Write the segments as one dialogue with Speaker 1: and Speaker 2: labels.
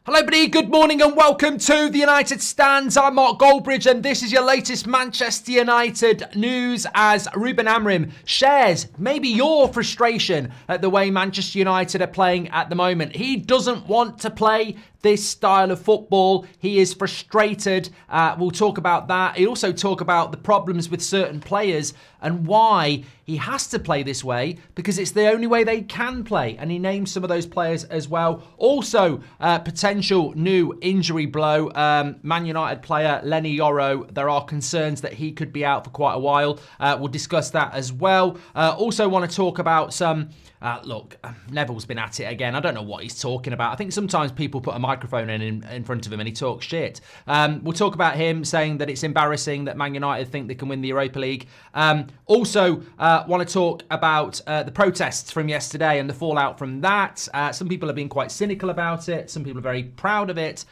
Speaker 1: Hello everybody, good morning and welcome to the United Stands. I'm Mark Goldbridge and this is your latest Manchester United news as Ruben Amorim shares maybe your frustration at the way Manchester United are playing at the moment. He doesn't want to play this style of football. He is frustrated. We'll talk about that. He'll also talk about the problems with certain players and why he has to play this way because it's the only way they can play. And he names some of those players as well. Also, potential new injury blow. Man United player Lenny Yoro, there are concerns that he could be out for quite a while. We'll discuss that as well. Also want to talk about some... Look, Neville's been at it again. I don't know what he's talking about. I think sometimes people put a microphone in front of him and he talks shit. We'll talk about him saying that it's embarrassing that Man United think they can win the Europa League. Also, want to talk about the protests from yesterday and the fallout from that. Some people have been quite cynical about it. Some people are very proud of it.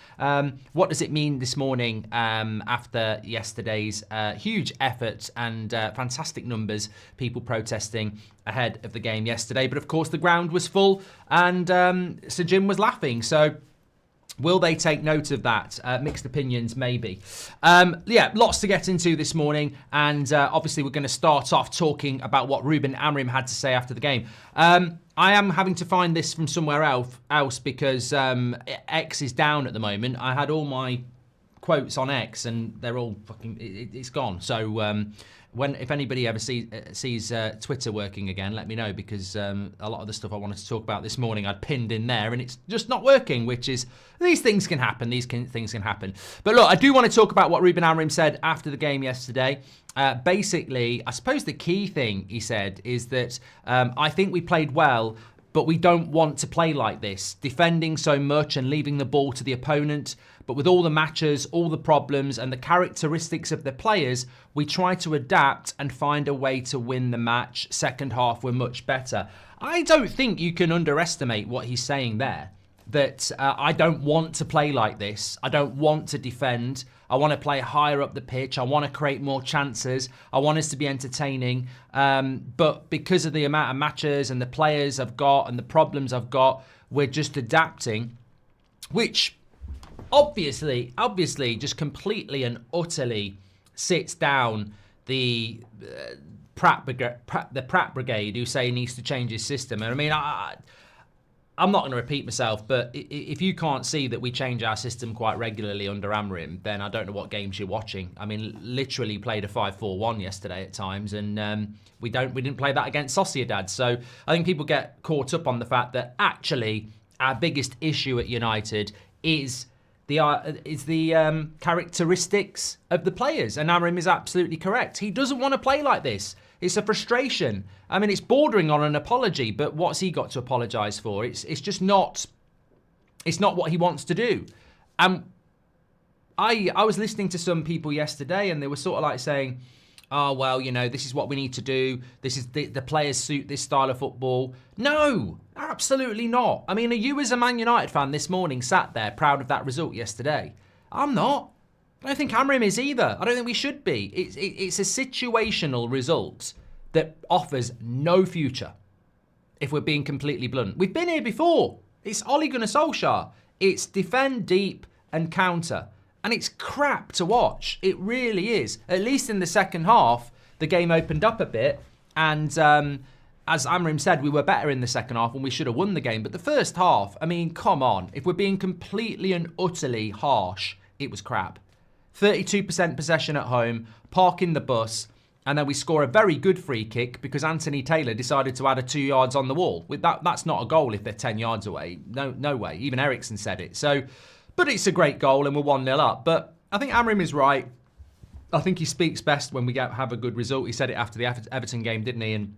Speaker 1: What does it mean this morning after yesterday's huge effort and fantastic numbers, people protesting ahead of the game yesterday? But of course the ground was full and Sir Jim was laughing, so will they take note of that? Mixed opinions maybe. Yeah, lots to get into this morning, and obviously we're going to start off talking about what Ruben Amorim had to say after the game. I am having to find this from somewhere else because X is down at the moment. I had all my quotes on X and they're all fucking, it's gone. So if anybody ever sees Twitter working again, let me know, because a lot of the stuff I wanted to talk about this morning I'd pinned in there and it's just not working, which is, these things can happen. Things can happen. But look, I do want to talk about what Ruben Amorim said after the game yesterday. Basically, I suppose the key thing he said is that I think we played well, but we don't want to play like this, defending so much and leaving the ball to the opponent. But with all the matches, all the problems and the characteristics of the players, we try to adapt and find a way to win the match. Second half, we're much better. I don't think you can underestimate what he's saying there. That I don't want to play like this. I don't want to defend. I want to play higher up the pitch. I want to create more chances. I want us to be entertaining. But because of the amount of matches and the players I've got and the problems I've got, we're just adapting, which obviously just completely and utterly sits down the Pratt Brigade who say he needs to change his system. And I mean, I'm not going to repeat myself, but if you can't see that we change our system quite regularly under Amorim, then I don't know what games you're watching. I mean, literally played a 5-4-1 yesterday at times, and we didn't play that against Sociedad. So I think people get caught up on the fact that actually our biggest issue at United is the characteristics of the players, and Amorim is absolutely correct. He doesn't want to play like this. It's a frustration. I mean, it's bordering on an apology, but what's he got to apologise for? It's just not. It's not what he wants to do. I was listening to some people yesterday, and they were sort of like saying, "Oh well, you know, this is what we need to do. This is the players suit this style of football." No, absolutely not. I mean, are you as a Man United fan this morning sat there proud of that result yesterday? I'm not. I don't think Amorim is either. I don't think we should be. It's a situational result that offers no future, if we're being completely blunt. We've been here before. It's Ole Gunnar Solskjaer. It's defend deep and counter. And it's crap to watch. It really is. At least in the second half, the game opened up a bit. And as Amorim said, we were better in the second half and we should have won the game. But the first half, I mean, come on. If we're being completely and utterly harsh, it was crap. 32% possession at home, parking the bus, and then we score a very good free kick because Anthony Taylor decided to add a 2 yards on the wall. That's not a goal if they're 10 yards away. No way. Even Ericsson said it. So, but it's a great goal and we're 1-0 up. But I think Amorim is right. I think he speaks best when we have a good result. He said it after the Everton game, didn't he? And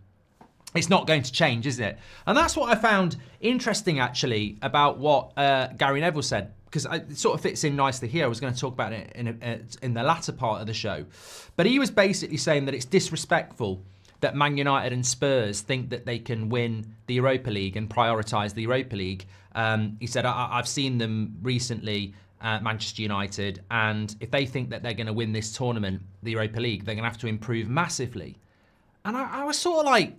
Speaker 1: it's not going to change, is it? And that's what I found interesting, actually, about what Gary Neville said, because it sort of fits in nicely here. I was going to talk about it in the latter part of the show. But he was basically saying that it's disrespectful that Man United and Spurs think that they can win the Europa League and prioritise the Europa League. He said, I've seen them recently at Manchester United, and if they think that they're going to win this tournament, the Europa League, they're going to have to improve massively. And I was sort of like,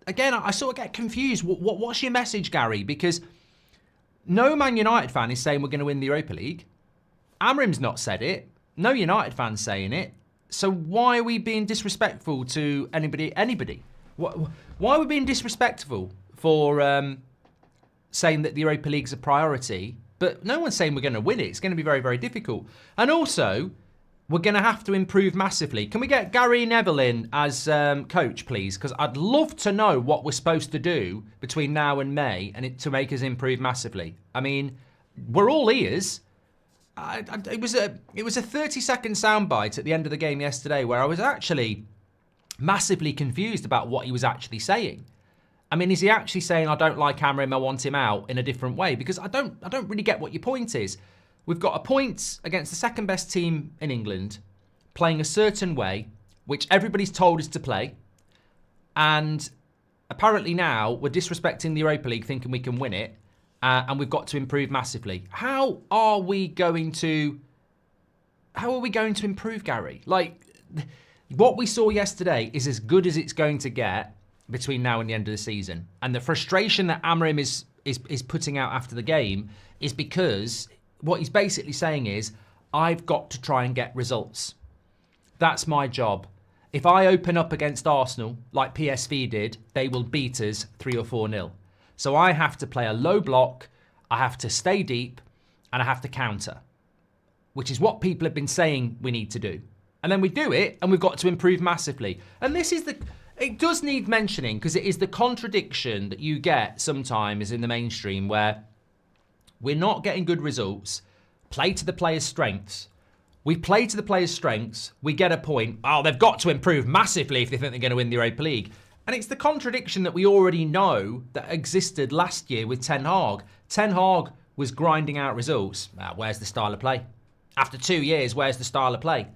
Speaker 1: again, I sort of get confused. What's your message, Gary? Because No Man United fan is saying we're going to win the Europa League. Amorim's not said it. No United fan's saying it. So why are we being disrespectful to anybody? Why are we being disrespectful for saying that the Europa League's a priority? But no one's saying we're going to win it. It's going to be very, very difficult. And also, we're going to have to improve massively. Can we get Gary Neville in as coach, please? Because I'd love to know what we're supposed to do between now and May to make us improve massively. I mean, we're all ears. It was a 30-second soundbite at the end of the game yesterday where I was actually massively confused about what he was actually saying. I mean, is he actually saying, I don't like Amorim, I want him out in a different way? Because I don't really get what your point is. We've got a point against the second best team in England, playing a certain way, which everybody's told us to play. And apparently now we're disrespecting the Europa League, thinking we can win it. And we've got to improve massively. How are we going to improve, Gary? Like, what we saw yesterday is as good as it's going to get between now and the end of the season. And the frustration that Amorim is putting out after the game is because what he's basically saying is, I've got to try and get results. That's my job. If I open up against Arsenal, like PSV did, they will beat us 3 or 4-0. So I have to play a low block, I have to stay deep, and I have to counter, which is what people have been saying we need to do. And then we do it, and we've got to improve massively. And this is it does need mentioning, because it is the contradiction that you get sometimes in the mainstream where we're not getting good results, play to the players' strengths. We play to the players' strengths, we get a point, oh, they've got to improve massively if they think they're going to win the Europa League. And it's the contradiction that we already know that existed last year with Ten Hag. Ten Hag was grinding out results. Where's the style of play? After 2 years, where's the style of play?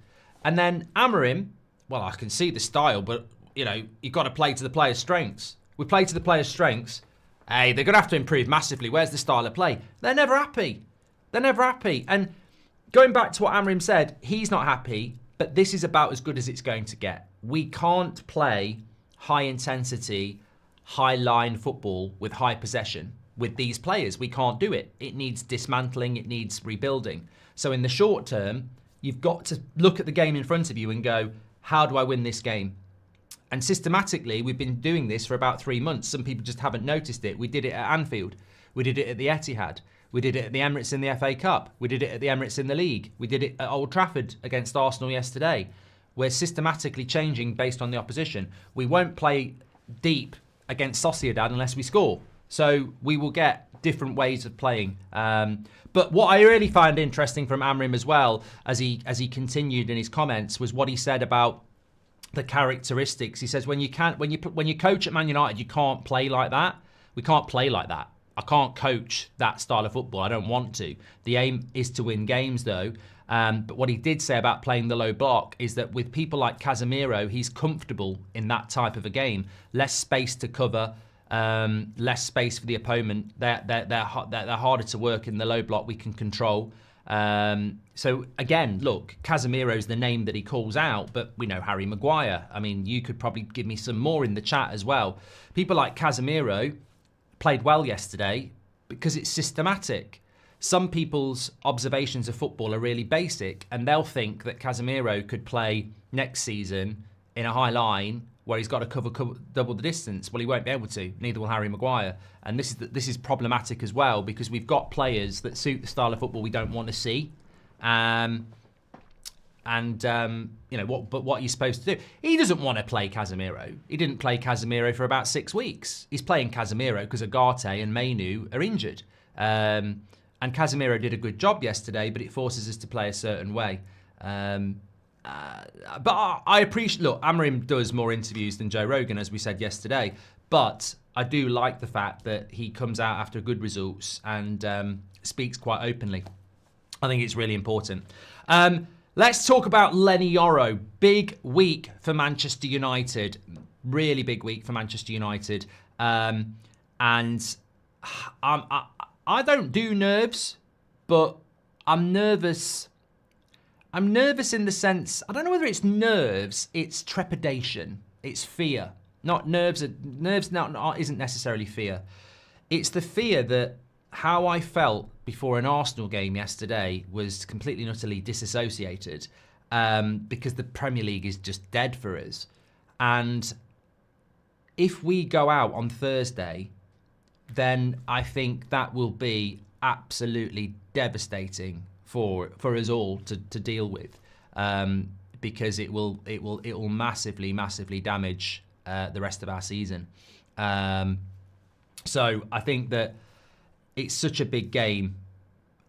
Speaker 1: And then Amorim, well, I can see the style, but, you know, you've got to play to the players' strengths. We play to the players' strengths. Hey, they're going to have to improve massively. Where's the style of play? They're never happy. They're never happy. And going back to what Amorim said, he's not happy, but this is about as good as it's going to get. We can't play high intensity, high line football with high possession with these players. We can't do it. It needs dismantling. It needs rebuilding. So in the short term, you've got to look at the game in front of you and go, how do I win this game? And systematically, we've been doing this for about 3 months. Some people just haven't noticed it. We did it at Anfield. We did it at the Etihad. We did it at the Emirates in the FA Cup. We did it at the Emirates in the League. We did it at Old Trafford against Arsenal yesterday. We're systematically changing based on the opposition. We won't play deep against Sociedad unless we score. So we will get different ways of playing. But what I really find interesting from Amorim as well, as he continued in his comments, was what he said about the characteristics. He says when you coach at Man United, you can't play like that. We can't play like that. I can't coach that style of football. I don't want to. The aim is to win games, though. But what he did say about playing the low block is that with people like Casemiro, he's comfortable in that type of a game. Less space to cover, less space for the opponent. They're harder to work in the low block. We can control. So again, look, Casemiro's the name that he calls out, but we know Harry Maguire. I mean, you could probably give me some more in the chat as well. People like Casemiro played well yesterday because it's systematic. Some people's observations of football are really basic, and they'll think that Casemiro could play next season in a high line where he's got to cover double the distance. Well, he won't be able to. Neither will Harry Maguire. And this is problematic as well because we've got players that suit the style of football we don't want to see. You know what are you supposed to do? He doesn't want to play Casemiro. He didn't play Casemiro for about 6 weeks. He's playing Casemiro because Ugarte and Mainu are injured. And Casemiro did a good job yesterday, but it forces us to play a certain way. But I appreciate, look, Amorim does more interviews than Joe Rogan, as we said yesterday. But I do like the fact that he comes out after good results and speaks quite openly. I think it's really important. Let's talk about Lenny Yoro. Big week for Manchester United. Really big week for Manchester United. I don't do nerves, but I'm nervous. I'm nervous in the sense, I don't know whether it's nerves, it's trepidation, it's fear. Not nerves. Nerves isn't necessarily fear. It's the fear that how I felt before an Arsenal game yesterday was completely and utterly disassociated because the Premier League is just dead for us. And if we go out on Thursday, then I think that will be absolutely devastating for us all to deal with, because it will massively damage the rest of our season. So I think that it's such a big game.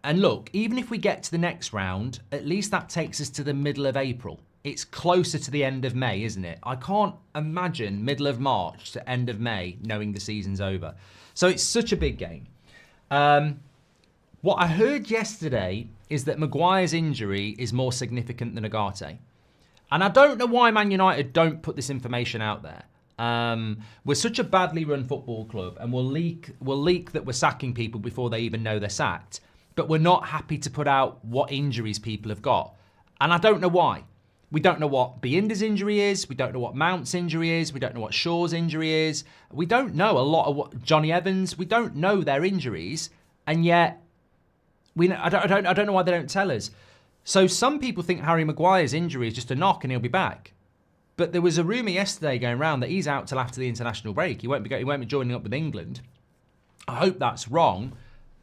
Speaker 1: And look, even if we get to the next round, at least that takes us to the middle of April. It's closer to the end of May, isn't it? I can't imagine middle of March to end of May knowing the season's over. So it's such a big game. What I heard yesterday is that Maguire's injury is more significant than Agate. And I don't know why Man United don't put this information out there. We're such a badly run football club, and we'll leak that we're sacking people before they even know they're sacked. But we're not happy to put out what injuries people have got. And I don't know why. We don't know what Bienda's injury is. We don't know what Mount's injury is. We don't know what Shaw's injury is. We don't know a lot of what Johnny Evans. We don't know their injuries, and yet I don't know why they don't tell us. So some people think Harry Maguire's injury is just a knock and he'll be back. But there was a rumour yesterday going around that he's out till after the international break. He won't be joining up with England. I hope that's wrong,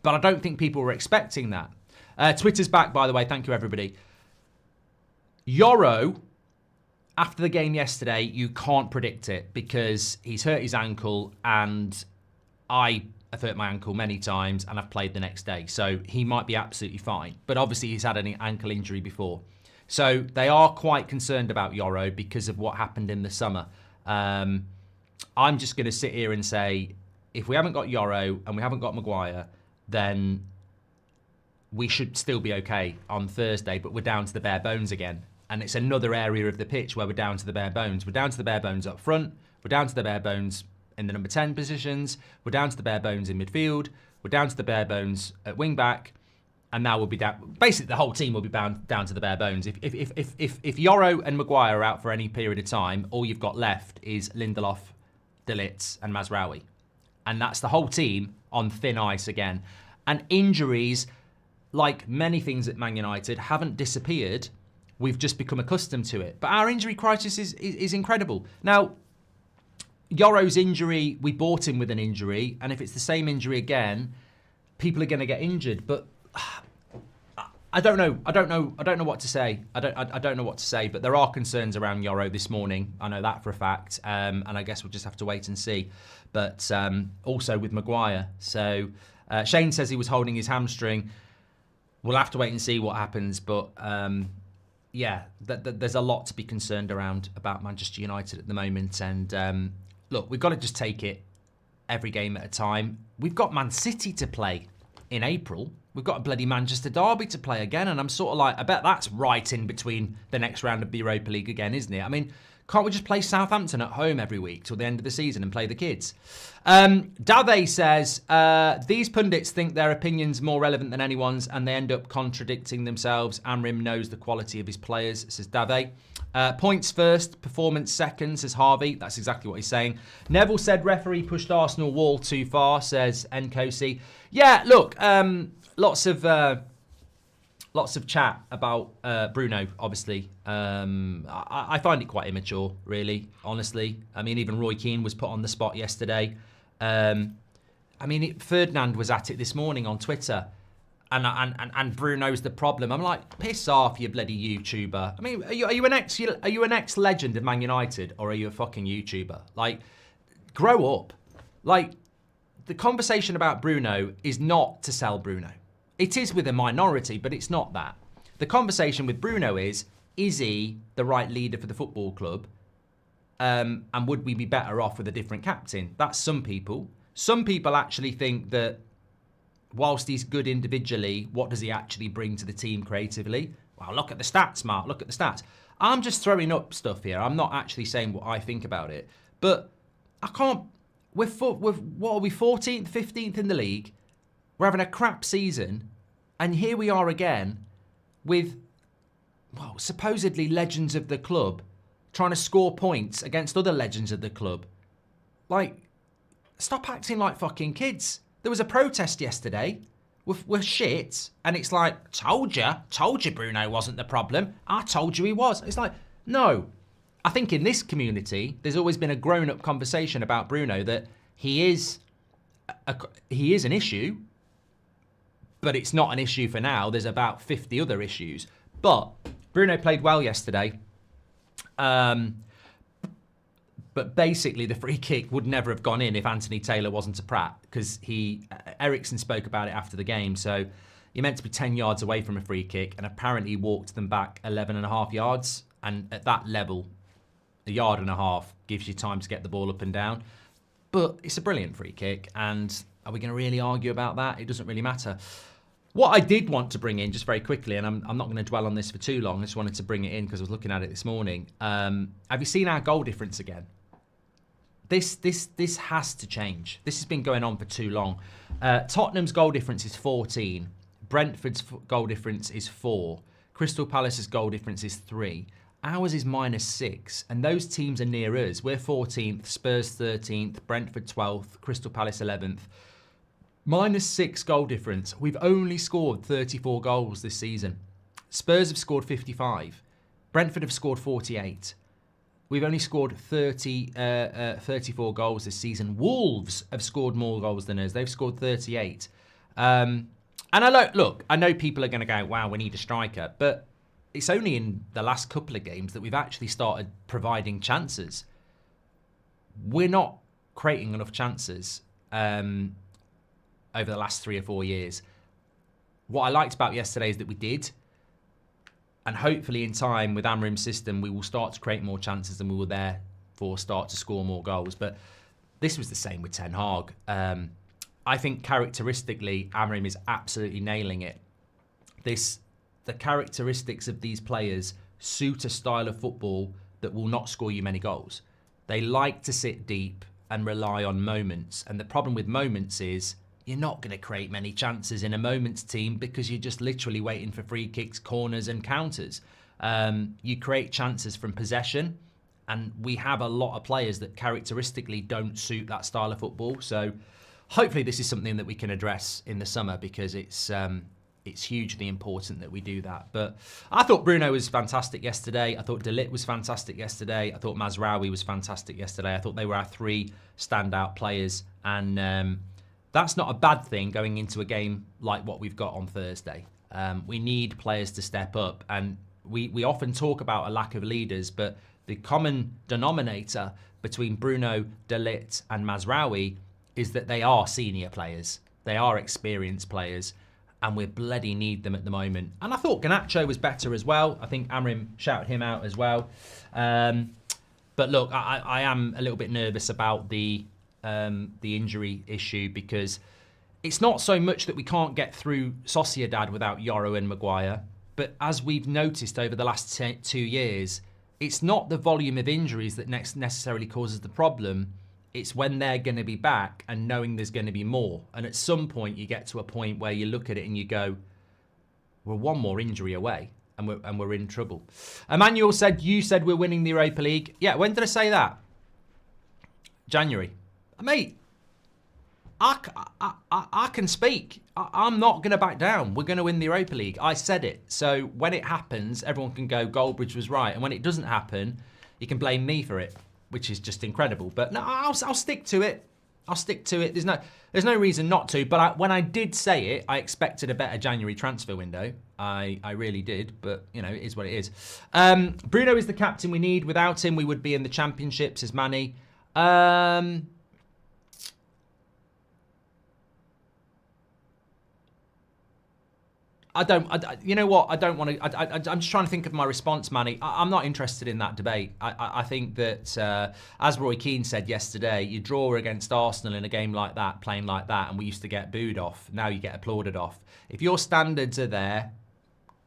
Speaker 1: but I don't think people were expecting that. Twitter's back, by the way. Thank you, everybody. Yoro, after the game yesterday, you can't predict it because he's hurt his ankle, and I have hurt my ankle many times and I've played the next day. So he might be absolutely fine. But obviously he's had an ankle injury before. So they are quite concerned about Yoro because of what happened in the summer. I'm just going to sit here and say, if we haven't got Yoro and we haven't got Maguire, then we should still be okay on Thursday, but we're down to the bare bones again. And it's another area of the pitch where we're down to the bare bones. We're down to the bare bones up front. We're down to the bare bones in the number 10 positions. We're down to the bare bones in midfield. We're down to the bare bones at wing back. And now we'll be down. Basically, the whole team will be down to the bare bones. If Yoro and Maguire are out for any period of time, all you've got left is Lindelof, De Ligt, and Mazraoui. And that's the whole team on thin ice again. And injuries, like many things at Man United, haven't disappeared. We've just become accustomed to it. But our injury crisis is incredible. Now, Yoro's injury, we bought him with an injury, and if it's the same injury again, people are going to get injured. But I don't know. I don't know what to say. I don't know what to say. But there are concerns around Yoro this morning. I know that for a fact, and I guess we'll just have to wait and see. But also with Maguire. So Shane says he was holding his hamstring. We'll have to wait and see what happens. But yeah, there's a lot to be concerned around about Manchester United at the moment. And look, we've got to just take it every game at a time. We've got Man City to play in April. We've got a bloody Manchester derby to play again. And I'm sort of like, I bet that's right in between the next round of the Europa League again, isn't it? I mean, can't we just play Southampton at home every week till the end of the season and play the kids? Dave says, these pundits think their opinion's more relevant than anyone's and they end up contradicting themselves. Amorim knows the quality of his players, says Dave. Points first, performance second, says Harvey. That's exactly what he's saying. Neville said referee pushed Arsenal wall too far, says Nkosi. Yeah, look, lots of chat about Bruno, obviously. I find it quite immature, really, honestly. I mean, even Roy Keane was put on the spot yesterday. Ferdinand was at it this morning on Twitter, and Bruno's the problem. I'm like, piss off, you bloody YouTuber. I mean, are you an ex-legend of Man United, or are you a fucking YouTuber? Like, grow up. Like, the conversation about Bruno is not to sell Bruno. It is with a minority, but it's not that. The conversation with Bruno is he the right leader for the football club? And would we be better off with a different captain? That's some people. Some people actually think that whilst he's good individually, what does he actually bring to the team creatively? Well, look at the stats, Mark. Look at the stats. I'm just throwing up stuff here. I'm not actually saying what I think about it. But I can't... We're what are we, 14th, 15th in the league? We're having a crap season, and here we are again with, well, supposedly legends of the club trying to score points against other legends of the club. Like, stop acting like fucking kids. There was a protest yesterday. We're shit. And it's like, told you Bruno wasn't the problem. I told you he was. It's like, no. I think in this community, there's always been a grown-up conversation about Bruno that he is an issue, but it's not an issue for now. There's about 50 other issues. But Bruno played well yesterday. But basically, the free kick would never have gone in if Anthony Taylor wasn't a prat, because Ericsson spoke about it after the game. So you're meant to be 10 yards away from a free kick, and apparently he walked them back 11.5 yards. And at that level, 1.5 yards gives you time to get the ball up and down. But it's a brilliant free kick, and are we going to really argue about that? It doesn't really matter. What I did want to bring in, just very quickly, and I'm not going to dwell on this for too long, I just wanted to bring it in because I was looking at it this morning. Have you seen our goal difference again? This has to change. This has been going on for too long. Tottenham's goal difference is 14. Brentford's goal difference is 4. Crystal Palace's goal difference is 3. Ours is -6. And those teams are near us. We're 14th, Spurs 13th, Brentford 12th, Crystal Palace 11th. -6 goal difference. We've only scored 34 goals this season. Spurs have scored 55. Brentford have scored 48. We've only scored 34 goals this season. Wolves have scored more goals than us. They've scored 38. And I know people are going to go, wow, we need a striker. But it's only in the last couple of games that we've actually started providing chances. We're not creating enough chances over the last 3 or 4 years. What I liked about yesterday is that we did. And hopefully in time with Amorim's system, we will start to create more chances and we will therefore start to score more goals. But this was the same with Ten Hag. I think characteristically, Amorim is absolutely nailing it. The characteristics of these players suit a style of football that will not score you many goals. They like to sit deep and rely on moments. And the problem with moments is you're not going to create many chances in a moments team because you're just literally waiting for free kicks, corners and counters. You create chances from possession, and we have a lot of players that characteristically don't suit that style of football. So hopefully this is something that we can address in the summer, because it's hugely important that we do that. But I thought Bruno was fantastic yesterday. I thought De Ligt was fantastic yesterday. I thought Mazraoui was fantastic yesterday. I thought they were our 3 standout players, and that's not a bad thing going into a game like what we've got on Thursday. We need players to step up, and we often talk about a lack of leaders, but the common denominator between Bruno, De Ligt and Mazraoui is that they are senior players. They are experienced players, and we bloody need them at the moment. And I thought Garnacho was better as well. I think Amorim shouted him out as well. But look, I am a little bit nervous about the injury issue, because it's not so much that we can't get through Sociedad without Yoro and Maguire, but as we've noticed over the last 2 years, it's not the volume of injuries that necessarily causes the problem. It's when they're going to be back and knowing there's going to be more. And at some point you get to a point where you look at it and you go, we're one more injury away and we're in trouble. Emmanuel said, you said we're winning the Europa League. Yeah, when did I say that? January. Mate, I can speak. I'm not going to back down. We're going to win the Europa League. I said it. So when it happens, everyone can go, Goldbridge was right. And when it doesn't happen, you can blame me for it, which is just incredible. But no, I'll stick to it. I'll stick to it. There's no reason not to. But when I did say it, I expected a better January transfer window. I really did. But, you know, it is what it is. Bruno is the captain we need. Without him, we would be in the Championship, says Manny. You know what? I don't want to. I'm just trying to think of my response, Manny. I'm not interested in that debate. I think that, as Roy Keane said yesterday, you draw against Arsenal in a game like that, playing like that, and we used to get booed off. Now you get applauded off. If your standards are there,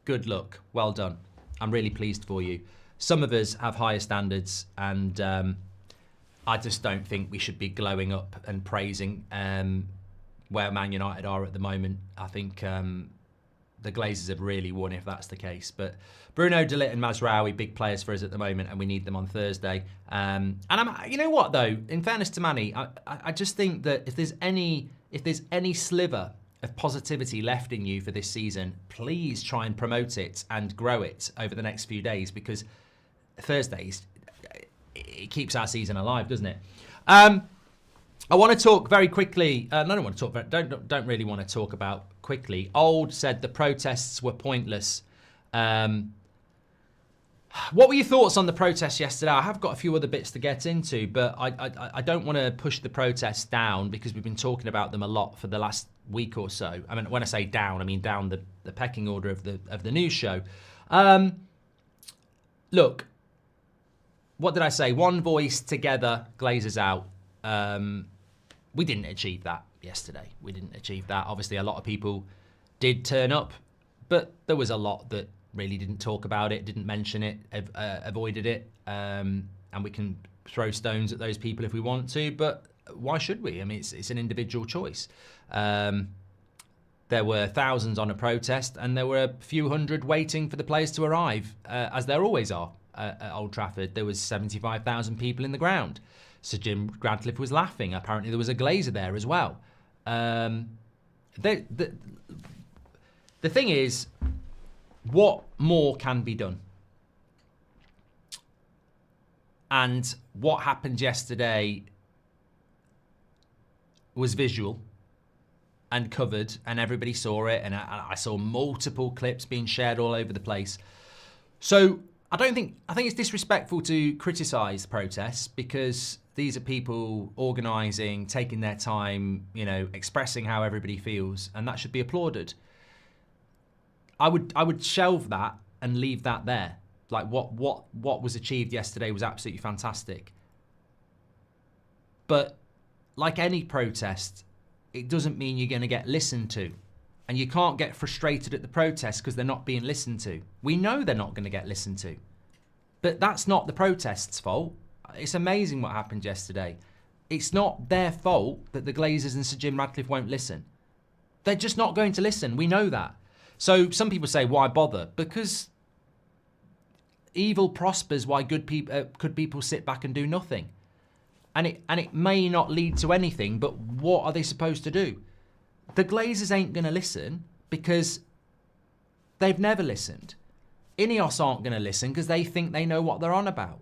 Speaker 1: good luck. Well done. I'm really pleased for you. Some of us have higher standards, and I just don't think we should be glowing up and praising where Man United are at the moment. I think the Glazers have really won if that's the case. But Bruno, De Ligt and Mazraoui, big players for us at the moment, and we need them on Thursday. And you know what though, in fairness to Manny, I just think that if if there's any sliver of positivity left in you for this season, please try and promote it and grow it over the next few days, because Thursdays, it keeps our season alive, doesn't it? I want to talk very quickly. I don't want to talk. Don't really want to talk about quickly. Old said the protests were pointless. What were your thoughts on the protests yesterday? I have got a few other bits to get into, but I don't want to push the protests down, because we've been talking about them a lot for the last week or so. I mean, when I say down, I mean down the pecking order of the news show. Look, what did I say? One voice, together, Glazers out. We didn't achieve that yesterday. We didn't achieve that. Obviously, a lot of people did turn up, but there was a lot that really didn't talk about it, didn't mention it, avoided it, and we can throw stones at those people if we want to, but why should we? I mean, it's an individual choice. There were thousands on a protest, and there were a few hundred waiting for the players to arrive, as there always are at Old Trafford. There was 75,000 people in the ground. Sir Jim Radcliffe was laughing. Apparently there was a Glazer there as well. The thing is, what more can be done? And what happened yesterday was visual and covered, and everybody saw it, and I saw multiple clips being shared all over the place. So I think it's disrespectful to criticise protests, because these are people organising, taking their time, expressing how everybody feels, and that should be applauded. I would shelve that and leave that there. Like what was achieved yesterday was absolutely fantastic. But like any protest, it doesn't mean you're going to get listened to. And you can't get frustrated at the protests because they're not being listened to. We know they're not going to get listened to. But that's not the protests' fault. It's amazing what happened yesterday. It's not their fault that the Glazers and Sir Jim Radcliffe won't listen. They're just not going to listen. We know that. So some people say, why bother? Because evil prospers while good people sit back and do nothing. And it may not lead to anything, but what are they supposed to do? The Glazers ain't going to listen because they've never listened. Ineos aren't going to listen because they think they know what they're on about.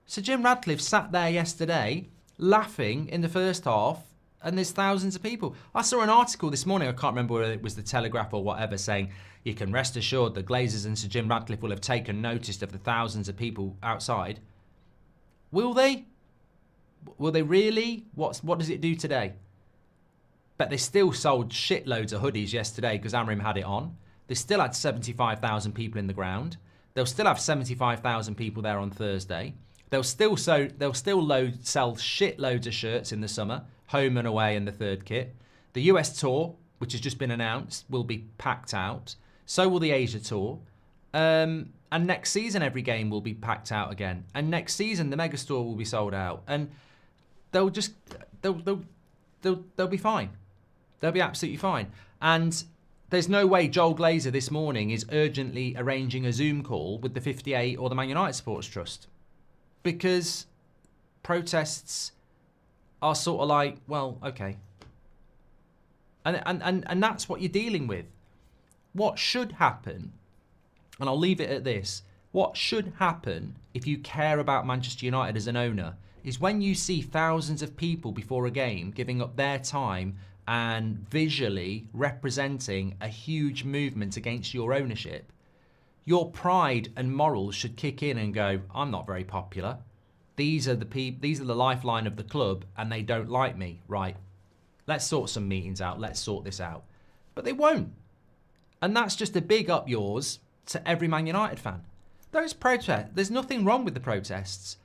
Speaker 1: Sir Jim Radcliffe sat there yesterday laughing in the first half, and there's thousands of people. I saw an article this morning, I can't remember whether it was the Telegraph or whatever, saying you can rest assured the Glazers and Sir Jim Radcliffe will have taken notice of the thousands of people outside. Will they? Will they really? What does it do today? But they still sold shitloads of hoodies yesterday because Amorim had it on. They still had 75,000 people in the ground. They'll still have 75,000 people there on Thursday. They'll still sell shitloads of shirts in the summer, home and away in the third kit. The US tour, which has just been announced, will be packed out. So will the Asia tour. And next season, every game will be packed out again. And next season, the Megastore will be sold out. And they'll be fine. They'll be absolutely fine. And there's no way Joel Glazer this morning is urgently arranging a Zoom call with the 58 or the Man United Supporters Trust. Because protests are sort of like, well, okay. And that's what you're dealing with. What should happen, and I'll leave it at this, what should happen if you care about Manchester United as an owner is when you see thousands of people before a game giving up their time and visually representing a huge movement against your ownership, your pride and morals should kick in and go, I'm not very popular. These are the lifeline of the club and they don't like me. Right, let's sort some meetings out. Let's sort this out. But they won't. And that's just a big up yours to every Man United fan. Those protests, there's nothing wrong with the protests.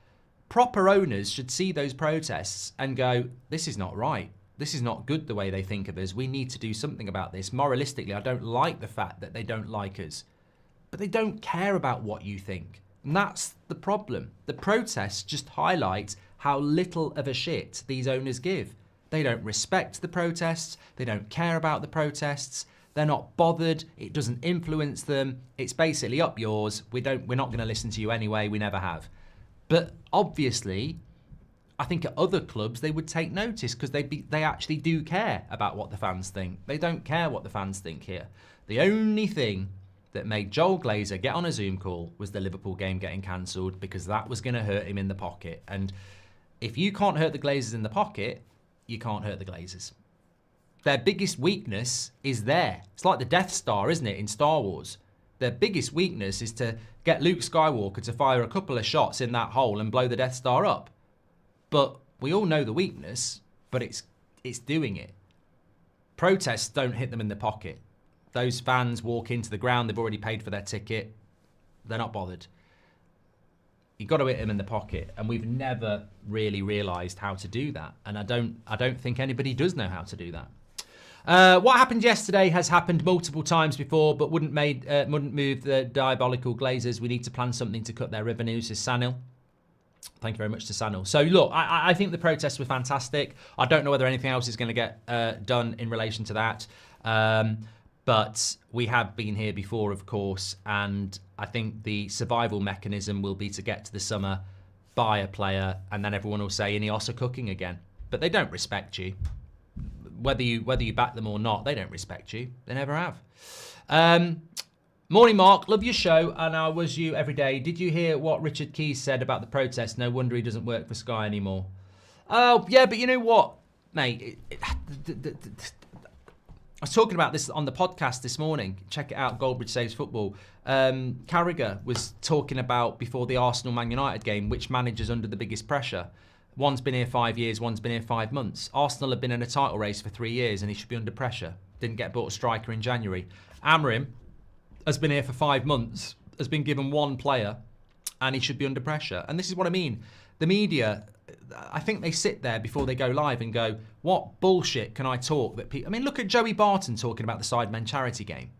Speaker 1: Proper owners should see those protests and go, this is not right. This is not good the way they think of us. We need to do something about this. Moralistically, I don't like the fact that they don't like us. But they don't care about what you think. And that's the problem. The protests just highlight how little of a shit these owners give. They don't respect the protests. They don't care about the protests. They're not bothered. It doesn't influence them. It's basically up yours. We're not going to listen to you anyway. We never have. But obviously, I think at other clubs they would take notice because they actually do care about what the fans think. They don't care what the fans think here. The only thing that made Joel Glazer get on a Zoom call was the Liverpool game getting cancelled, because that was going to hurt him in the pocket. And if you can't hurt the Glazers in the pocket, you can't hurt the Glazers. Their biggest weakness is there. It's like the Death Star, isn't it, in Star Wars? Their biggest weakness is to get Luke Skywalker to fire a couple of shots in that hole and blow the Death Star up. But we all know the weakness, but it's doing it. Protests don't hit them in the pocket. Those fans walk into the ground, they've already paid for their ticket. They're not bothered. You've got to hit them in the pocket, and we've never really realised how to do that. And I don't think anybody does know how to do that. What happened yesterday has happened multiple times before, but wouldn't move the diabolical Glazers. We need to plan something to cut their revenues, says Sanil. Thank you very much to Sanil. So look, I think the protests were fantastic. I don't know whether anything else is going to get done in relation to that. But we have been here before, of course, and I think the survival mechanism will be to get to the summer, buy a player, and then everyone will say Ineos are cooking again. But they don't respect you. Whether you back them or not, they don't respect you. They never have. Morning, Mark. Love your show, and I was you every day. Did you hear what Richard Keys said about the protest? No wonder he doesn't work for Sky anymore. Oh, yeah, but you know what, mate? I was talking about this on the podcast this morning. Check it out, Goldbridge Saves Football. Carragher was talking about, before the Arsenal-Man United game, which manager's under the biggest pressure. One's been here 5 years, one's been here 5 months. Arsenal have been in a title race for 3 years and he should be under pressure. Didn't get bought a striker in January. Amorim has been here for 5 months, has been given one player, and he should be under pressure. And this is what I mean. The media, I think they sit there before they go live and go, what bullshit can I talk that people... I mean, look at Joey Barton talking about the Sidemen charity game.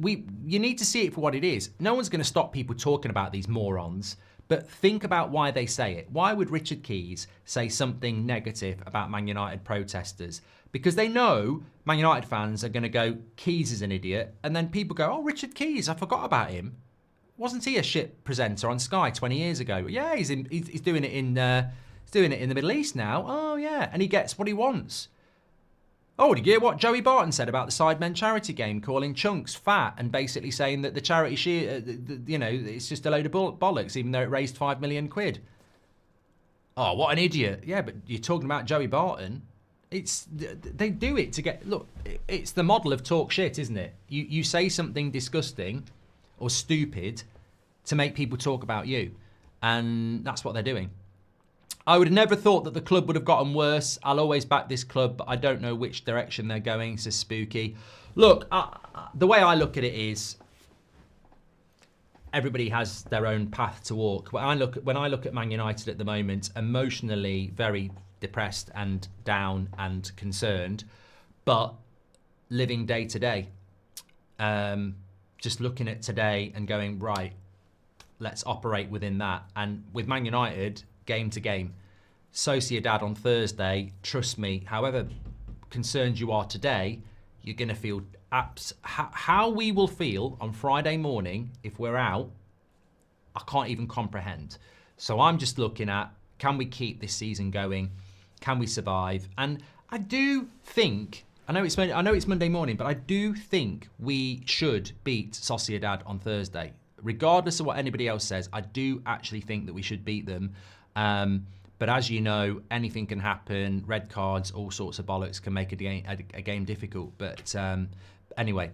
Speaker 1: You need to see it for what it is. No one's going to stop people talking about these morons, but think about why they say it. Why would Richard Keys say something negative about Man United protesters? Because they know Man United fans are going to go, Keys is an idiot, and then people go, oh, Richard Keys, I forgot about him. Wasn't he a shit presenter on Sky 20 years ago? Yeah, he's doing it in the Middle East now. Oh yeah, and he gets what he wants. Oh, did you hear what Joey Barton said about the Sidemen charity game, calling Chunks fat and basically saying that the charity, it's just a load of bollocks, even though it raised £5 million. Oh, what an idiot! Yeah, but you're talking about Joey Barton. They do it to get... Look, it's the model of talk shit, isn't it? You say something disgusting or stupid to make people talk about you. And that's what they're doing. I would have never thought that the club would have gotten worse. I'll always back this club, but I don't know which direction they're going, says Spooky. Look, the way I look at it is everybody has their own path to walk. When I look at Man United at the moment, emotionally very depressed and down and concerned, but living day to day. Just looking at today and going, right, let's operate within that. And with Man United, game to game. Sociedad on Thursday, trust me, however concerned you are today, you're going to feel how we will feel on Friday morning if we're out, I can't even comprehend. So I'm just looking at, can we keep this season going? Can we survive? And I do think, I know it's Monday morning, but I do think we should beat Sociedad on Thursday. Regardless of what anybody else says, I do actually think that we should beat them. But as you know, anything can happen. Red cards, all sorts of bollocks can make a game difficult. But anyway,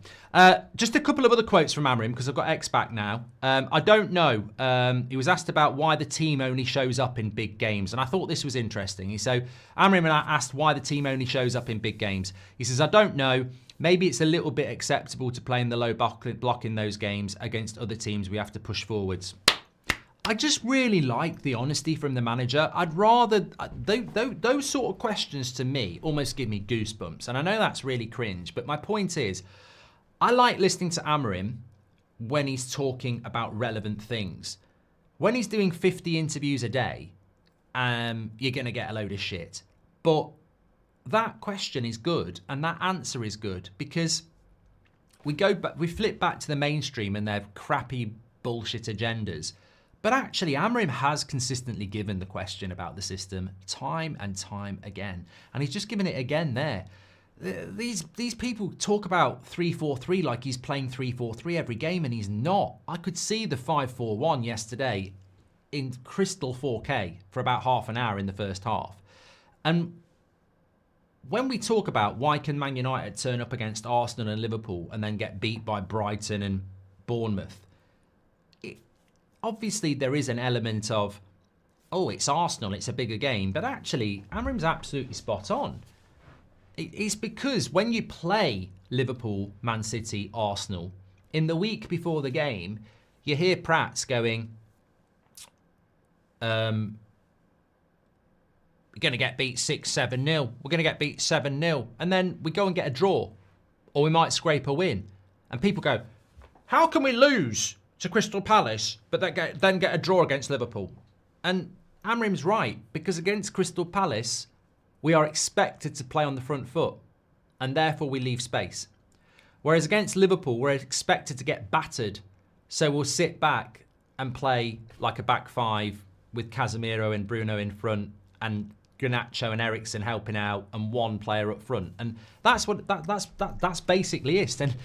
Speaker 1: just a couple of other quotes from Amorim, because I've got X back now. I don't know. He was asked about why the team only shows up in big games. And I thought this was interesting. So Amorim asked why the team only shows up in big games. He says, I don't know. Maybe it's a little bit acceptable to play in the low block in those games against other teams we have to push forwards. I just really like the honesty from the manager. I'd rather... Those sort of questions to me almost give me goosebumps. And I know that's really cringe, but my point is, I like listening to Amorim when he's talking about relevant things. When he's doing 50 interviews a day, you're going to get a load of shit. But that question is good and that answer is good because we flip back to the mainstream and their crappy bullshit agendas. But actually, Amorim has consistently given the question about the system time and time again. And he's just given it again there. These people talk about 3-4-3 like he's playing 3-4-3 every game, and he's not. I could see the 5-4-1 yesterday in crystal 4K for about half an hour in the first half. And when we talk about why can Man United turn up against Arsenal and Liverpool and then get beat by Brighton and Bournemouth, obviously there is an element of, oh, it's Arsenal, it's a bigger game. But actually, Amorim's absolutely spot on. It's because when you play Liverpool, Man City, Arsenal, in the week before the game, you hear Prats going, we're going to get beat 6-7-0. We're going to get beat 7-0. And then we go and get a draw. Or we might scrape a win. And people go, how can we lose to Crystal Palace but then get a draw against Liverpool? And Amorim's right, because against Crystal Palace, we are expected to play on the front foot. And therefore we leave space. Whereas against Liverpool, we're expected to get battered. So we'll sit back and play like a back five with Casemiro and Bruno in front and Garnacho and Eriksen helping out and one player up front. And that's what that's basically it. And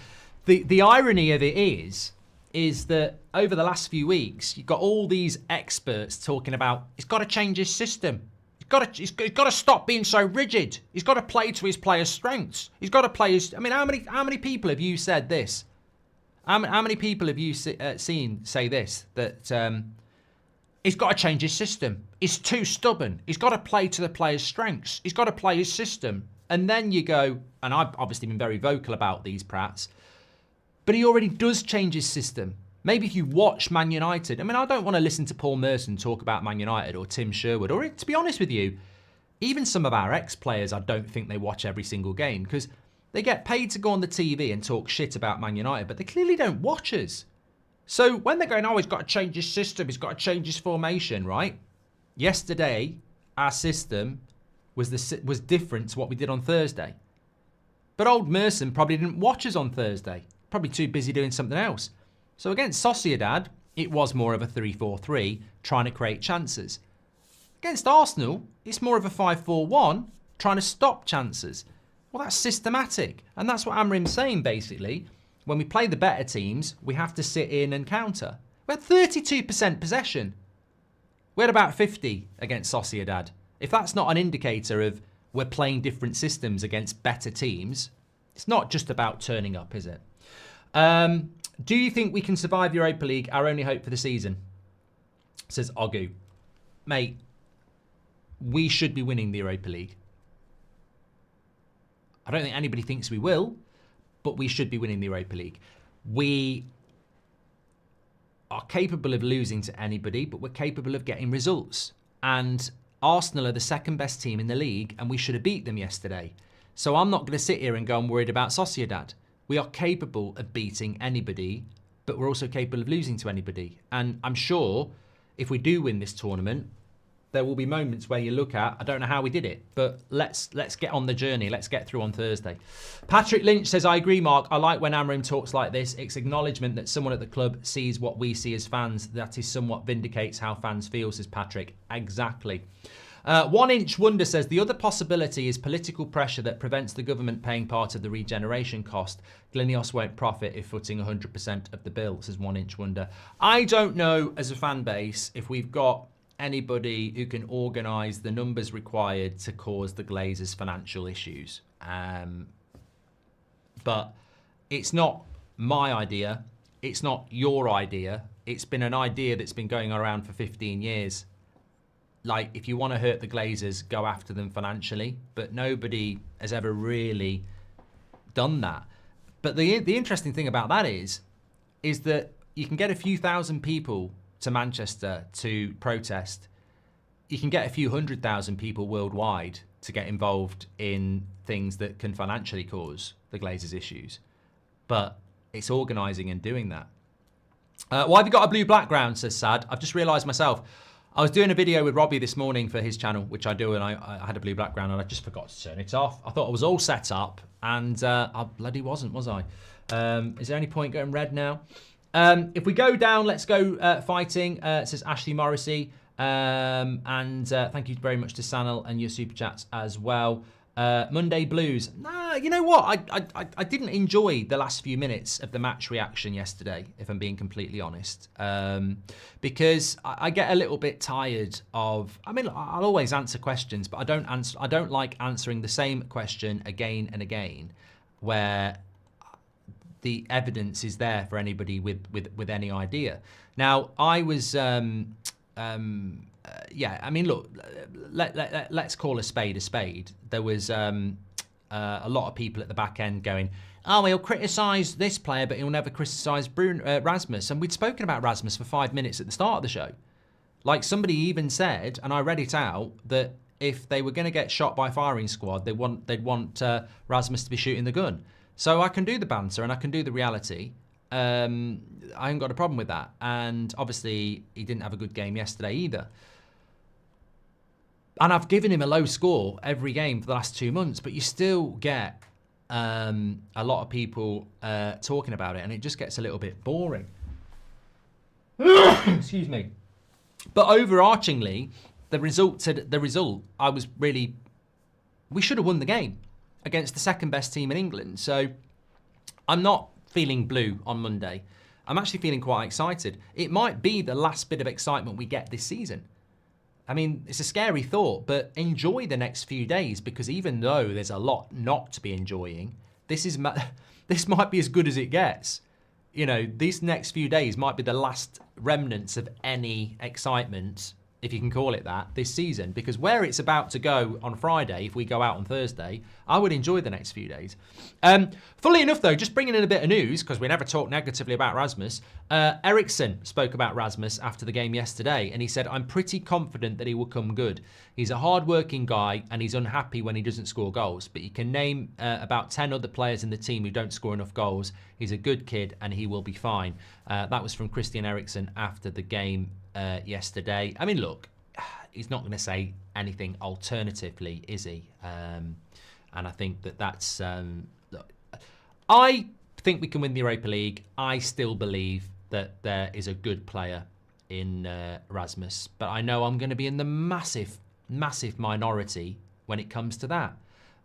Speaker 1: the irony of it is that over the last few weeks, you've got all these experts talking about he's got to change his system. He's got to stop being so rigid. He's got to play to his players' strengths. He's got to play his. I mean, how many people have you said this? How many people have you seen say this? That he's got to change his system. He's too stubborn. He's got to play to the players' strengths. He's got to play his system. And then you go, and I've obviously been very vocal about these Prats, but he already does change his system. Maybe if you watch Man United, I mean, I don't want to listen to Paul Merson talk about Man United or Tim Sherwood, or to be honest with you, even some of our ex-players, I don't think they watch every single game because they get paid to go on the TV and talk shit about Man United, but they clearly don't watch us. So when they're going, oh, he's got to change his system, he's got to change his formation, right? Yesterday, our system was different to what we did on Thursday. But old Merson probably didn't watch us on Thursday. Probably too busy doing something else. So against Sociedad, it was more of a 3-4-3, trying to create chances. Against Arsenal, it's more of a 5-4-1, trying to stop chances. Well, that's systematic. And that's what Amorim's saying, basically. When we play the better teams, we have to sit in and counter. We had 32% possession. We had about 50 against Sociedad. If that's not an indicator of we're playing different systems against better teams, it's not just about turning up, is it? Do you think we can survive Europa League? Our only hope for the season, says Ogu. Mate, we should be winning the Europa League. I don't think anybody thinks we will, but we should be winning the Europa League. We are capable of losing to anybody, but we're capable of getting results. And Arsenal are the second best team in the league, and we should have beat them yesterday. So I'm not going to sit here and go, I'm worried about Sociedad. We are capable of beating anybody, but we're also capable of losing to anybody. And I'm sure if we do win this tournament, there will be moments where you look at, I don't know how we did it, but let's get on the journey. Let's get through on Thursday. Patrick Lynch says, I agree, Mark. I like when Amorim talks like this. It's acknowledgement that someone at the club sees what we see as fans. That is somewhat vindicates how fans feel, says Patrick. Exactly. One Inch Wonder says, the other possibility is political pressure that prevents the government paying part of the regeneration cost. Glinios won't profit if footing 100% of the bill, says One Inch Wonder. I don't know, as a fan base, if we've got anybody who can organise the numbers required to cause the Glazers financial issues. But it's not my idea. It's not your idea. It's been an idea that's been going around for 15 years. Like, if you want to hurt the Glazers, go after them financially. But nobody has ever really done that. But the interesting thing about that is that you can get a few thousand people to Manchester to protest. You can get a few 100,000 people worldwide to get involved in things that can financially cause the Glazers issues. But it's organising and doing that. Why have you got a blue background, says Sad. I've just realised myself. I was doing a video with Robbie this morning for his channel, which I do, and I had a blue background, and I just forgot to turn it off. I thought it was all set up, and I bloody wasn't, was I? Is there any point going red now? If we go down, let's go fighting, says Ashley Morrissey. And thank you very much to Sanel and your super chats as well. Monday Blues. Nah, you know what? I didn't enjoy the last few minutes of the match reaction yesterday, if I'm being completely honest. Because I get a little bit tired of. I mean, I'll always answer questions, but I don't like answering the same question again and again, where the evidence is there for anybody with any idea. Now, I was. Yeah, I mean, look, let's call a spade a spade. There was a lot of people at the back end going, oh, he'll criticise this player, but he'll never criticise Rasmus. And we'd spoken about Rasmus for 5 minutes at the start of the show. Like, somebody even said, and I read it out, that if they were going to get shot by firing squad, they'd want Rasmus to be shooting the gun. So I can do the banter and I can do the reality. I haven't got a problem with that. And obviously, he didn't have a good game yesterday either. And I've given him a low score every game for the last 2 months, but you still get a lot of people talking about it, and it just gets a little bit boring. Excuse me. But overarchingly, the result, I was really... We should have won the game against the second best team in England. So I'm not feeling blue on Monday. I'm actually feeling quite excited. It might be the last bit of excitement we get this season. I mean, it's a scary thought, but enjoy the next few days, because even though there's a lot not to be enjoying, this might be as good as it gets. You know, these next few days might be the last remnants of any excitement, if you can call it that, this season. Because where it's about to go on Friday, if we go out on Thursday, I would enjoy the next few days. Funnily enough, though, just bringing in a bit of news, because we never talk negatively about Rasmus, Eriksson spoke about Rasmus after the game yesterday, and he said, I'm pretty confident that he will come good. He's a hard-working guy, and he's unhappy when he doesn't score goals, but you can name about 10 other players in the team who don't score enough goals. He's a good kid, and he will be fine. That was from Christian Eriksen after the game yesterday. I mean, look, he's not going to say anything alternatively, is he? And I think that's... look, I think we can win the Europa League. I still believe that there is a good player in Rasmus, but I know I'm going to be in the massive minority when it comes to that.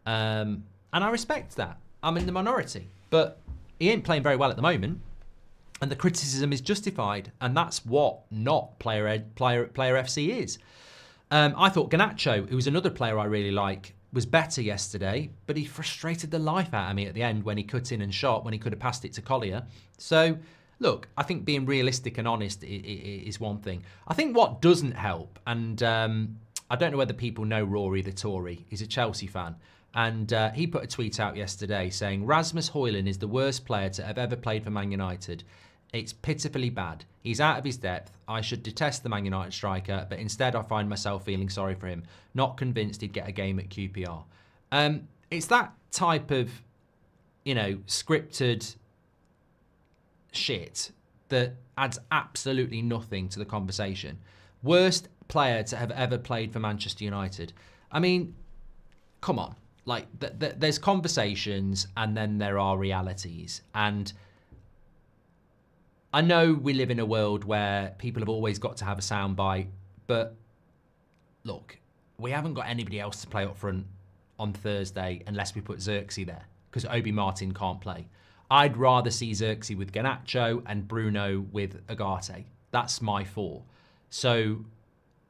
Speaker 1: And I respect that. I'm in the minority, but he ain't playing very well at the moment. And the criticism is justified, and that's what not player FC is. I thought Garnacho, who was another player I really like, was better yesterday, but he frustrated the life out of me at the end when he cut in and shot, when he could have passed it to Collier. So, look, I think being realistic and honest is one thing. I think what doesn't help, and I don't know whether people know Rory the Tory, he's a Chelsea fan, and he put a tweet out yesterday saying, Rasmus Hojlund is the worst player to have ever played for Man United. It's pitifully bad. He's out of his depth. I should detest the Man United striker, but instead I find myself feeling sorry for him. Not convinced he'd get a game at QPR. It's that type of, scripted shit that adds absolutely nothing to the conversation. Worst player to have ever played for Manchester United. I mean, come on. Like, there's conversations and then there are realities. And I know we live in a world where people have always got to have a soundbite, but look, we haven't got anybody else to play up front on Thursday unless we put Xerxes there, because Obi Martin can't play. I'd rather see Xerxes with Garnacho and Bruno with Agate. That's my four. So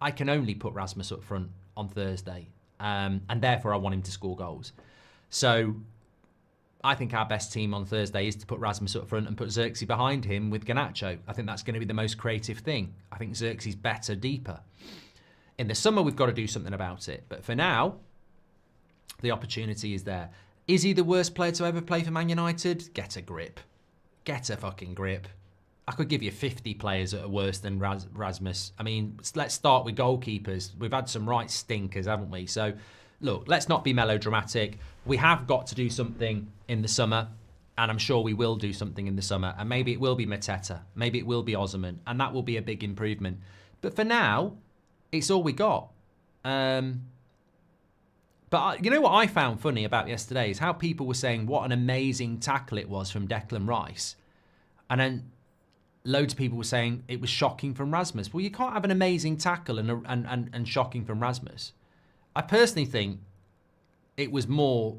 Speaker 1: I can only put Rasmus up front on Thursday, and therefore I want him to score goals. So I think our best team on Thursday is to put Rasmus up front and put Xerxes behind him with Garnacho. I think that's going to be the most creative thing. I think Xerxes better, deeper. In the summer, we've got to do something about it. But for now, the opportunity is there. Is he the worst player to ever play for Man United? Get a grip. Get a fucking grip. I could give you 50 players that are worse than Rasmus. I mean, let's start with goalkeepers. We've had some right stinkers, haven't we? So, look, let's not be melodramatic. We have got to do something in the summer, and I'm sure we will do something in the summer. And maybe it will be Mateta. Maybe it will be Osman, and that will be a big improvement. But for now, it's all we got. But you know what I found funny about yesterday is how people were saying what an amazing tackle it was from Declan Rice. And then loads of people were saying it was shocking from Rasmus. Well, you can't have an amazing tackle and shocking from Rasmus. I personally think it was more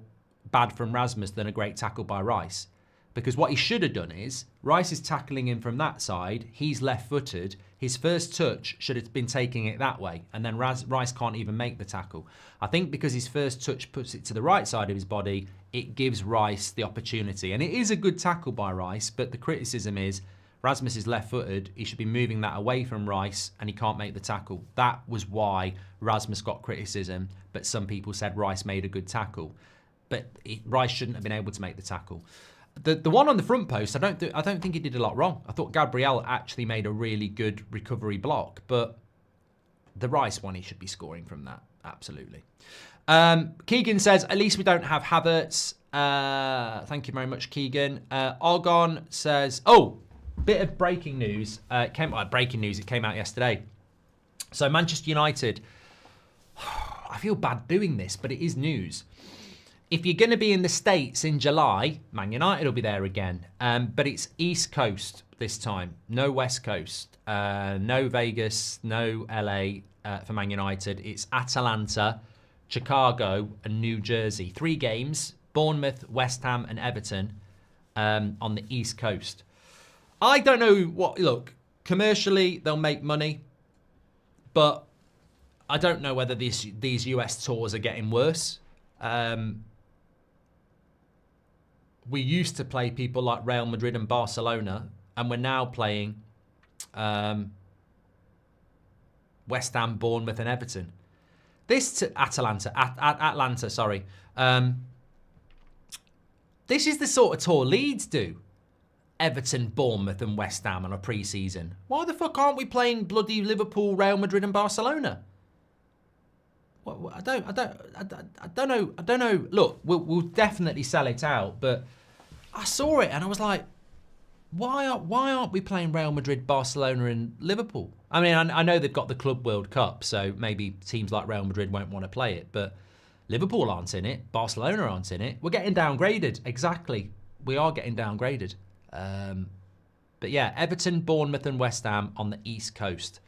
Speaker 1: bad from Rasmus than a great tackle by Rice. Because what he should have done is, Rice is tackling him from that side, he's left-footed, his first touch should have been taking it that way, and then Rice can't even make the tackle. I think because his first touch puts it to the right side of his body, it gives Rice the opportunity. And it is a good tackle by Rice, but the criticism is, Rasmus is left-footed, he should be moving that away from Rice, and he can't make the tackle. That was why Rasmus got criticism, but some people said Rice made a good tackle. But Rice shouldn't have been able to make the tackle. The one on the front post, I don't think he did a lot wrong. I thought Gabriel actually made a really good recovery block, but the Rice one, he should be scoring from that, absolutely. Keegan says, at least we don't have Havertz. Thank you very much, Keegan. Argon says, oh, bit of breaking news. It came out yesterday. So Manchester United, I feel bad doing this, but it is news. If you're going to be in the States in July, Man United will be there again. But it's East Coast this time. No West Coast. No Vegas, no LA for Man United. It's Atalanta, Chicago, and New Jersey. 3 games, Bournemouth, West Ham, and Everton on the East Coast. I don't know what... Look, commercially, they'll make money. But I don't know whether these US tours are getting worse. We used to play people like Real Madrid and Barcelona, and we're now playing West Ham, Bournemouth, and Everton. Atlanta, sorry. This is the sort of tour Leeds do. Everton, Bournemouth, and West Ham on a pre-season. Why the fuck aren't we playing bloody Liverpool, Real Madrid, and Barcelona? I don't know. Look, we'll definitely sell it out, but I saw it and I was like, why aren't we playing Real Madrid, Barcelona, and Liverpool? I mean, I know they've got the Club World Cup, so maybe teams like Real Madrid won't want to play it, but Liverpool aren't in it, Barcelona aren't in it. We're getting downgraded. Exactly, we are getting downgraded. But yeah, Everton, Bournemouth, and West Ham on the East Coast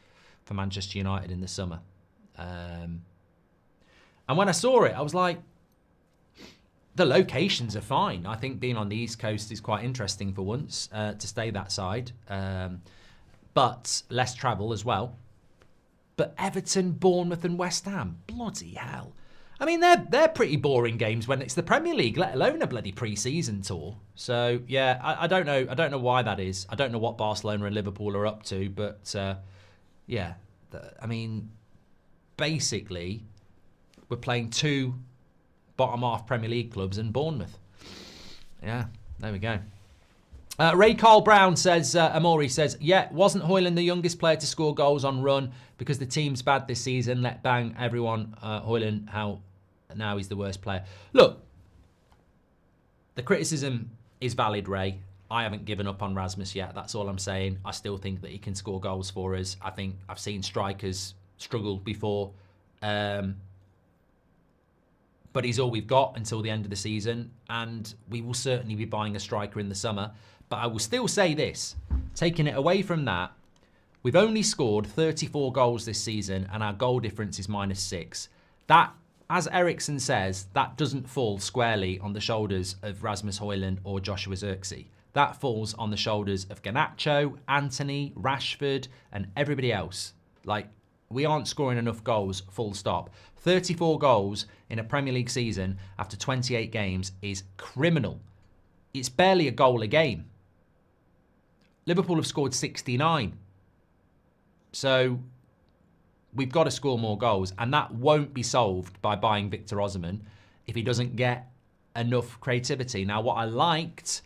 Speaker 1: for Manchester United in the summer. And when I saw it, I was like, the locations are fine. I think being on the East Coast is quite interesting for once, to stay that side. But less travel as well. But Everton, Bournemouth, and West Ham, bloody hell. I mean, they're pretty boring games when it's the Premier League, let alone a bloody pre-season tour. So, yeah, I don't know. I don't know why that is. I don't know what Barcelona and Liverpool are up to. But, yeah, I mean, basically... We're playing 2 bottom half Premier League clubs and Bournemouth. Yeah, there we go. Ray Carl Brown says, Amori says, yeah, wasn't Hojlund the youngest player to score goals on run because the team's bad this season? Let bang everyone. Hojlund, how now he's the worst player. Look, the criticism is valid, Ray. I haven't given up on Rasmus yet. That's all I'm saying. I still think that he can score goals for us. I think I've seen strikers struggle before. But he's all we've got until the end of the season, and we will certainly be buying a striker in the summer. But I will still say this, taking it away from that, we've only scored 34 goals this season, and our goal difference is -6. That, as Eriksson says, that doesn't fall squarely on the shoulders of Rasmus Hojlund or Joshua Zirkzee. That falls on the shoulders of Garnacho, Anthony, Rashford, and everybody else. Like, we aren't scoring enough goals, full stop. 34 goals in a Premier League season after 28 games is criminal. It's barely a goal a game. Liverpool have scored 69. So we've got to score more goals, and that won't be solved by buying Victor Osimhen if he doesn't get enough creativity. Now, what I liked,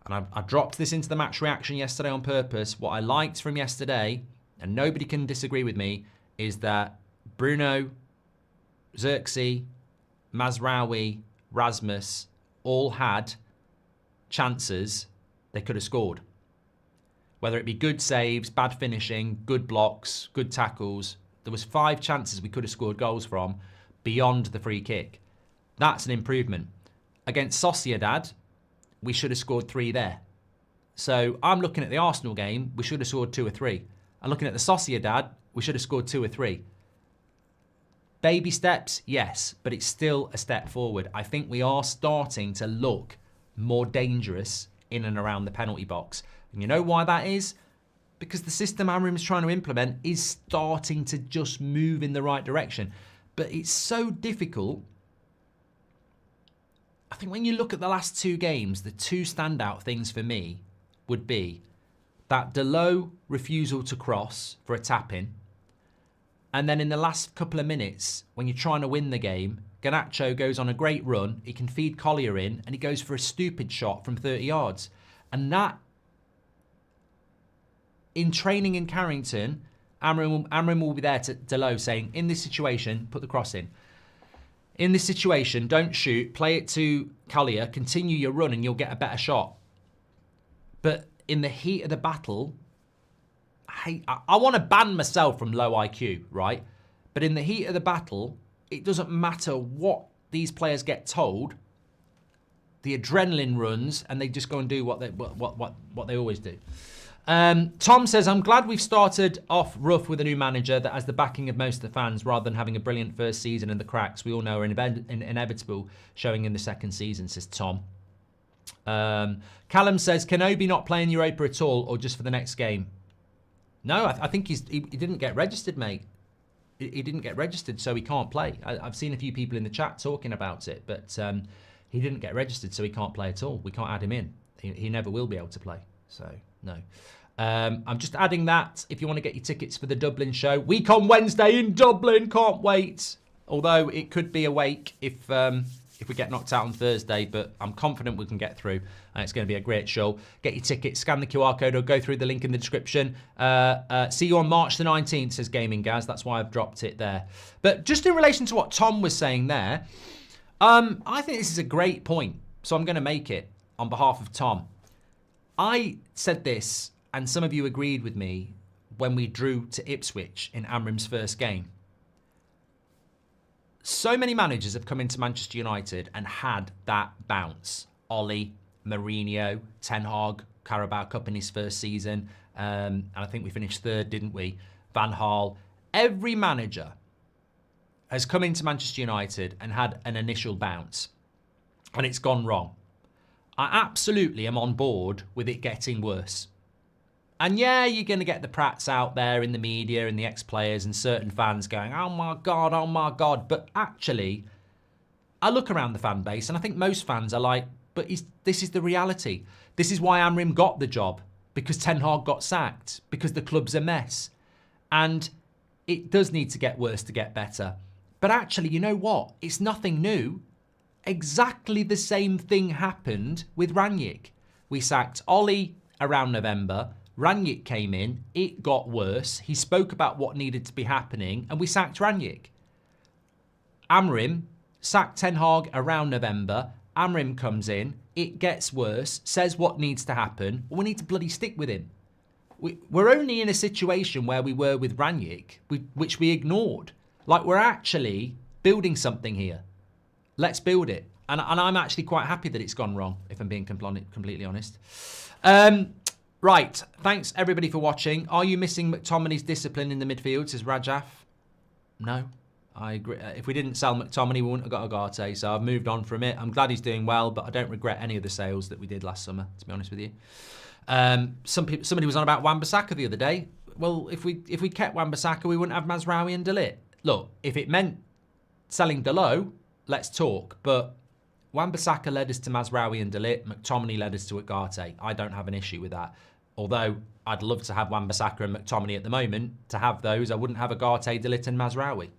Speaker 1: and I dropped this into the match reaction yesterday on purpose, what I liked from yesterday, and nobody can disagree with me, is that Bruno, Zirkzee, Mazraoui, Rasmus all had chances they could have scored. Whether it be good saves, bad finishing, good blocks, good tackles, there was 5 chances we could have scored goals from beyond the free kick. That's an improvement. Against Sociedad, we should have scored 3 there. So I'm looking at the Arsenal game, we should have scored 2 or 3. I'm looking at the Sociedad, we should have scored 2 or 3. Baby steps, yes, but it's still a step forward. I think we are starting to look more dangerous in and around the penalty box. And you know why that is? Because the system Amorim's trying to implement is starting to just move in the right direction. But it's so difficult. I think when you look at the last 2 games, the 2 standout things for me would be that Delot refusal to cross for a tap-in. And then in the last couple of minutes, when you're trying to win the game, Garnacho goes on a great run. He can feed Collier in, and he goes for a stupid shot from 30 yards. And that, in training in Carrington, Amorim will be there to Delot saying, in this situation, put the cross in. In this situation, don't shoot, play it to Collier, continue your run, and you'll get a better shot. But in the heat of the battle, I want to ban myself from low IQ, right? But in the heat of the battle, it doesn't matter what these players get told. The adrenaline runs, and they just go and do what they always do. Tom says, I'm glad we've started off rough with a new manager that has the backing of most of the fans rather than having a brilliant first season and the cracks we all know are inevitable showing in the second season, says Tom. Callum says, can Obi not play in Europa at all or just for the next game? No, I think he didn't get registered, mate. He didn't get registered, so he can't play. I've seen a few people in the chat talking about it, but he didn't get registered, so he can't play at all. We can't add him in. He never will be able to play, so no. I'm just adding that if you want to get your tickets for the Dublin show. Week on Wednesday in Dublin, can't wait. Although it could be a wake if we get knocked out on Thursday, but I'm confident we can get through, and it's going to be a great show. Get your tickets, scan the QR code, or go through the link in the description. See you on March the 19th, says Gaming Gaz. That's why I've dropped it there. But just in relation to what Tom was saying there, I think this is a great point, so I'm going to make it on behalf of Tom. I said this, and some of you agreed with me when we drew to Ipswich in Amorim's first game. So many managers have come into Manchester United and had that bounce. Ollie, Mourinho, Ten Hag, Carabao Cup in his first season. And I think we finished 3rd, didn't we? Van Gaal. Every manager has come into Manchester United and had an initial bounce. And it's gone wrong. I absolutely am on board with it getting worse. And yeah, you're going to get the prats out there in the media and the ex-players and certain fans going, oh my God. But actually, I look around the fan base and I think most fans are like, but this is the reality. This is why Amorim got the job, because Ten Hag got sacked, because the club's a mess. And it does need to get worse to get better. But actually, you know what? It's nothing new. Exactly the same thing happened with Rangnick. We sacked Ollie around November. Rangnick came in, it got worse. He spoke about what needed to be happening, and we sacked Rangnick. Amorim sacked Ten Hag around November. Amorim comes in, it gets worse, says what needs to happen. We need to bloody stick with him. We're only in a situation where we were with Rangnick, which we ignored. Like, we're actually building something here. Let's build it. And I'm actually quite happy that it's gone wrong, if I'm being completely honest. Right, thanks everybody for watching. Are you missing McTominay's discipline in the midfield, says Rajaf? No, I agree. If we didn't sell McTominay, we wouldn't have got Agate, so I've moved on from it. I'm glad he's doing well, but I don't regret any of the sales that we did last summer, to be honest with you. Somebody was on about Wan-Bissaka the other day. Well, if we kept Wan-Bissaka, we wouldn't have Mazraoui and De Ligt. Look, if it meant selling Delot, let's talk, but Wan-Bissaka led us to Mazraoui and De Ligt. McTominay led us to Agate. I don't have an issue with that. Although I'd love to have Wan-Bissaka and McTominay at the moment. To have those, I wouldn't have Agate, De Ligt and Mazraoui.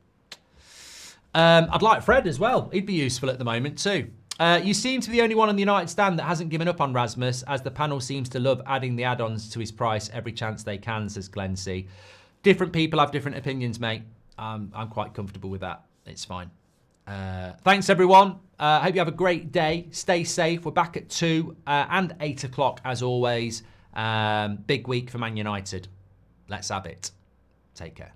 Speaker 1: I'd like Fred as well. He'd be useful at the moment too. You seem to be the only one on the United stand that hasn't given up on Rasmus, as the panel seems to love adding the add-ons to his price every chance they can, says Glenn C. Different people have different opinions, mate. I'm quite comfortable with that. It's fine. Thanks, everyone. Hope you have a great day. Stay safe. We're back at 2 and 8 o'clock, as always. Big week for Man United. Let's have it. Take care.